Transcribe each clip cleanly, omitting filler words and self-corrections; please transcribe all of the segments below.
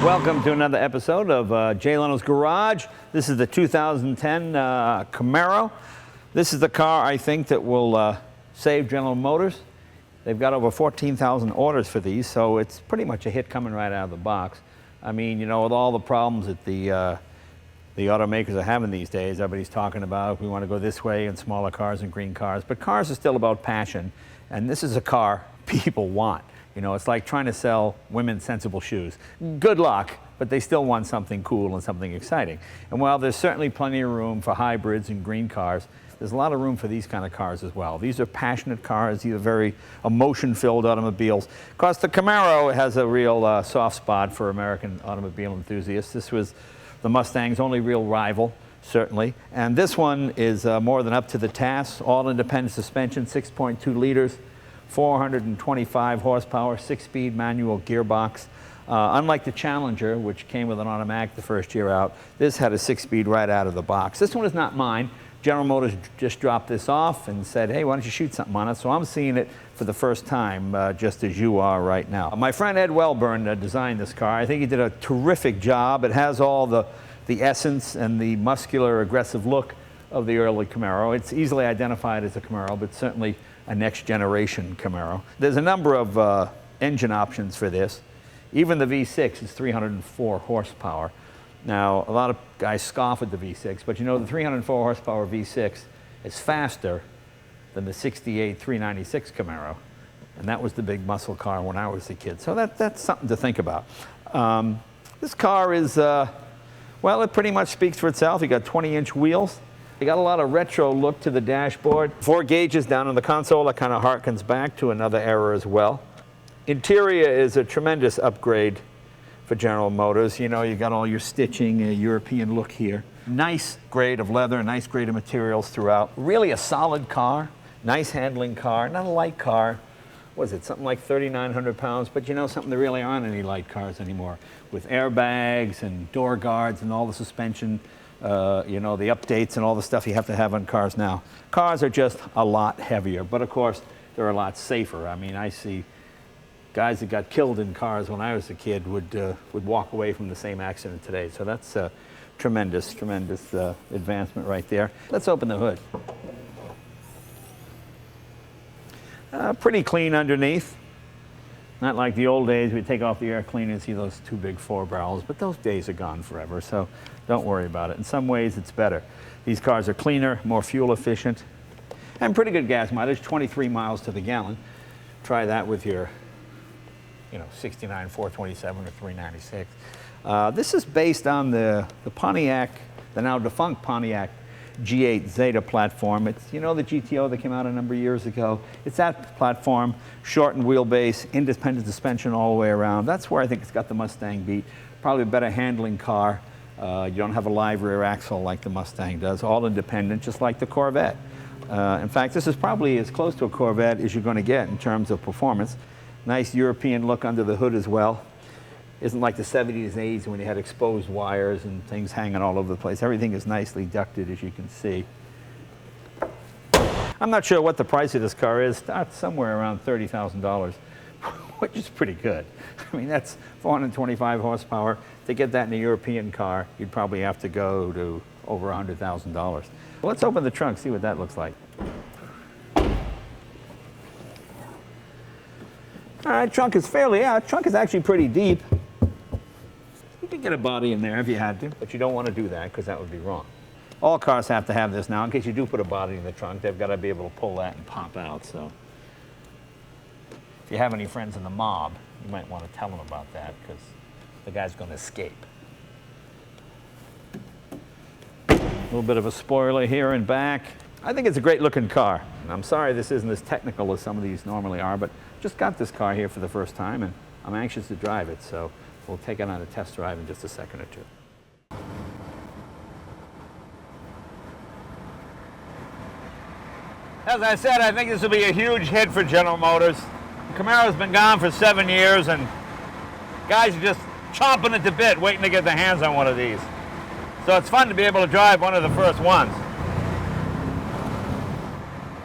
Welcome to another episode of Jay Leno's Garage. This is the 2010 Camaro. This is the car I think that will save General Motors. They've got over 14,000 orders for these, so it's pretty much a hit coming right out of the box. I mean, you know, with all the problems that the automakers are having these days, everybody's talking about we want to go this way and smaller cars and green cars, but cars are still about passion, and this is a car people want. You know, it's like trying to sell women sensible shoes. Good luck, but they still want something cool and something exciting. And while there's certainly plenty of room for hybrids and green cars, there's a lot of room for these kind of cars as well. These are passionate cars. These are very emotion-filled automobiles. Of course, the Camaro has a real soft spot for American automobile enthusiasts. This was the Mustang's only real rival, certainly. And this one is more than up to the task. All-independent suspension, 6.2 liters. 425 horsepower, 6-speed manual gearbox. Unlike the Challenger, which came with an automatic the first year out, this had a 6-speed right out of the box. This one is not mine. General Motors just dropped this off and said, hey, why don't you shoot something on it? So I'm seeing it for the first time, just as you are right now. My friend Ed Wellburn designed this car. I think he did a terrific job. It has all the essence and the muscular, aggressive look of the early Camaro. It's easily identified as a Camaro, but certainly a next-generation Camaro. There's a number of engine options for this. Even the V6 is 304 horsepower. Now, a lot of guys scoff at the V6, but you know the 304 horsepower V6 is faster than the 68 396 Camaro, and that was the big muscle car when I was a kid. So that's something to think about. This car is, well, it pretty much speaks for itself. You got 20-inch wheels. You got a lot of retro look to the dashboard. 4 gauges down on the console. That kind of harkens back to another era as well. Interior is a tremendous upgrade for General Motors. You know, you got all your stitching, a European look here. Nice grade of leather, nice grade of materials throughout. Really a solid car, nice handling car, not a light car. What is it, something like 3,900 pounds, but you know something, there really aren't any light cars anymore. With airbags and door guards and all the suspension, you know, the updates and all the stuff you have to have on cars now. Cars are just a lot heavier, but of course, they're a lot safer. I mean, I see guys that got killed in cars when I was a kid would walk away from the same accident today. So that's a tremendous advancement right there. Let's open the hood. Pretty clean underneath. Not like the old days, we'd take off the air cleaner and see those 2 big 4 barrels, but those days are gone forever, so don't worry about it. In some ways, it's better. These cars are cleaner, more fuel efficient, and pretty good gas mileage, 23 miles to the gallon. Try that with your, you know, 69, 427 or 396. This is based on the Pontiac, the now defunct Pontiac G8 Zeta platform. It's, you know, the GTO that came out a number of years ago. It's that platform, shortened wheelbase, independent suspension all the way around. That's where I think it's got the Mustang beat. Probably a better handling car. You don't have a live rear axle like the Mustang does. All independent, just like the Corvette. In fact, this is probably as close to a Corvette as you're going to get in terms of performance. Nice European look under the hood as well. Isn't like the 70s and 80s when you had exposed wires and things hanging all over the place. Everything is nicely ducted, as you can see. I'm not sure what the price of this car is. It's somewhere around $30,000, which is pretty good. I mean, that's 425 horsepower. To get that in a European car, you'd probably have to go to over $100,000. Let's open the trunk, see what that looks like. All right, trunk is trunk is actually pretty deep. You could get a body in there if you had to, but you don't want to do that because that would be wrong. All cars have to have this now. In case you do put a body in the trunk, they've got to be able to pull that and pop out. So if you have any friends in the mob, you might want to tell them about that because the guy's going to escape. A little bit of a spoiler here and back. I think it's a great looking car. And I'm sorry this isn't as technical as some of these normally are, but just got this car here for the first time and I'm anxious to drive it, so we'll take it on a test drive in just a second or two. As I said, I think this will be a huge hit for General Motors. The Camaro's been gone for 7 years and guys are just chomping at the bit waiting to get their hands on one of these. So it's fun to be able to drive one of the first ones.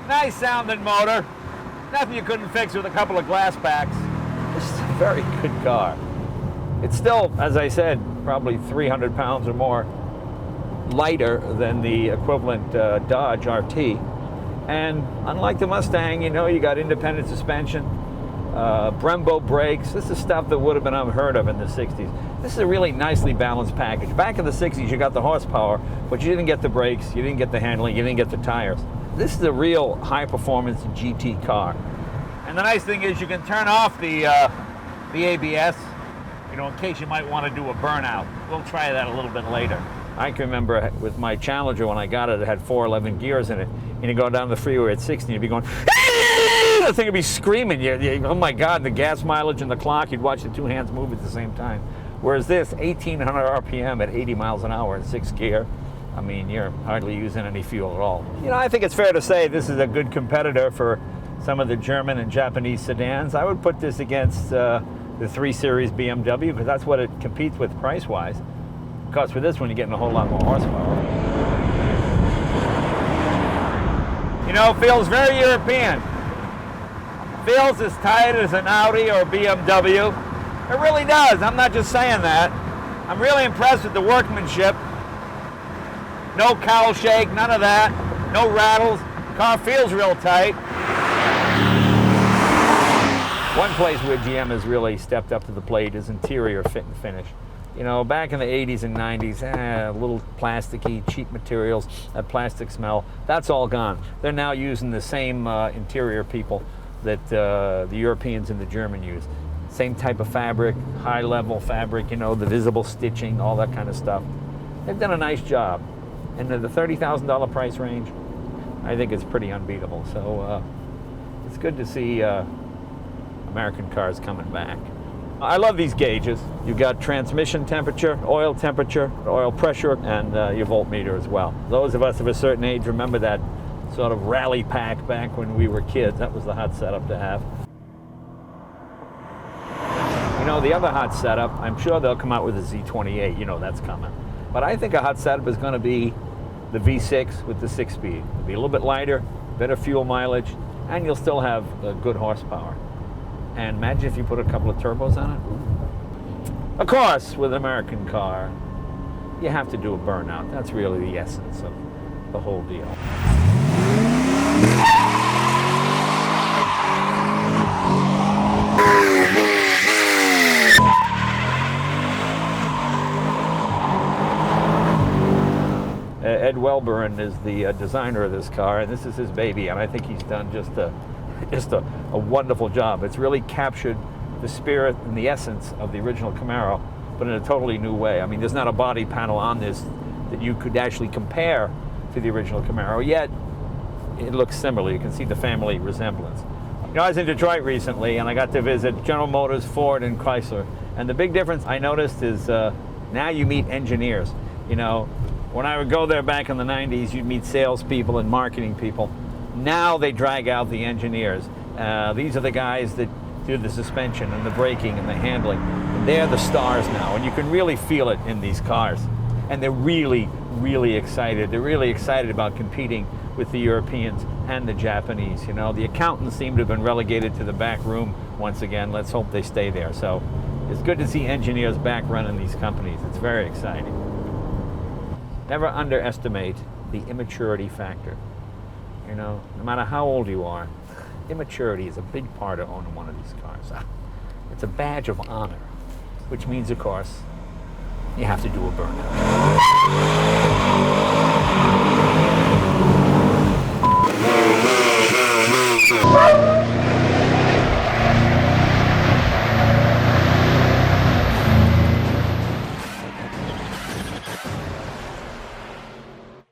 Nice sounding motor. Nothing you couldn't fix with a couple of glass packs. This is a very good car. It's still, as I said, probably 300 pounds or more lighter than the equivalent Dodge RT. And unlike the Mustang, you know, you got independent suspension, Brembo brakes. This is stuff that would have been unheard of in the 60s. This is a really nicely balanced package. Back in the 60s, you got the horsepower, but you didn't get the brakes, you didn't get the handling, you didn't get the tires. This is a real high-performance GT car. And the nice thing is you can turn off the ABS, you know, in case you might want to do a burnout. We'll try that a little bit later. I can remember with my Challenger when I got it, it had 411 gears in it. And you go down the freeway at 60, you'd be going, the thing would be screaming. Oh my God, the gas mileage and the clock, you'd watch the two hands move at the same time. Whereas this, 1,800 RPM at 80 miles an hour in 6th gear, I mean, you're hardly using any fuel at all. You know, I think it's fair to say this is a good competitor for some of the German and Japanese sedans. I would put this against the 3 Series BMW because that's what it competes with price-wise. Of course, for this one, you're getting a whole lot more horsepower. You know, feels very European. Feels as tight as an Audi or BMW. It really does. I'm not just saying that. I'm really impressed with the workmanship. No cowl shake, none of that. No rattles. Car feels real tight. One place where GM has really stepped up to the plate is interior fit and finish. You know, back in the 80s and 90s, a little plasticky, cheap materials, that plastic smell, that's all gone. They're now using the same interior people that the Europeans and the German use. Same type of fabric, high-level fabric, you know, the visible stitching, all that kind of stuff. They've done a nice job. And the $30,000 price range, I think it's pretty unbeatable. So it's good to see American cars coming back. I love these gauges. You've got transmission temperature, oil pressure, and your voltmeter as well. Those of us of a certain age remember that sort of rally pack back when we were kids. That was the hot setup to have. You know, the other hot setup, I'm sure they'll come out with a Z28. You know that's coming. But I think a hot setup is going to be the V6 with the 6-speed. It'll be a little bit lighter, better fuel mileage, and you'll still have good horsepower. And imagine if you put a couple of turbos on it. Of course, with an American car, you have to do a burnout. That's really the essence of the whole deal. Ed Welburn is the designer of this car, and this is his baby, and I think he's done just a wonderful job. It's really captured the spirit and the essence of the original Camaro, but in a totally new way. I mean, there's not a body panel on this that you could actually compare to the original Camaro, yet it looks similar. You can see the family resemblance. You know, I was in Detroit recently, and I got to visit General Motors, Ford, and Chrysler, and the big difference I noticed is now you meet engineers. You know, when I would go there back in the 90s, you'd meet salespeople and marketing people. Now they drag out the engineers. These are the guys that do the suspension and the braking and the handling. And they're the stars now, and you can really feel it in these cars. And they're really, really excited. They're really excited about competing with the Europeans and the Japanese. You know, the accountants seem to have been relegated to the back room once again. Let's hope they stay there. So it's good to see engineers back running these companies. It's very exciting. Never underestimate the immaturity factor. You know, no matter how old you are, immaturity is a big part of owning one of these cars. It's a badge of honor, which means, of course, you have to do a burnout.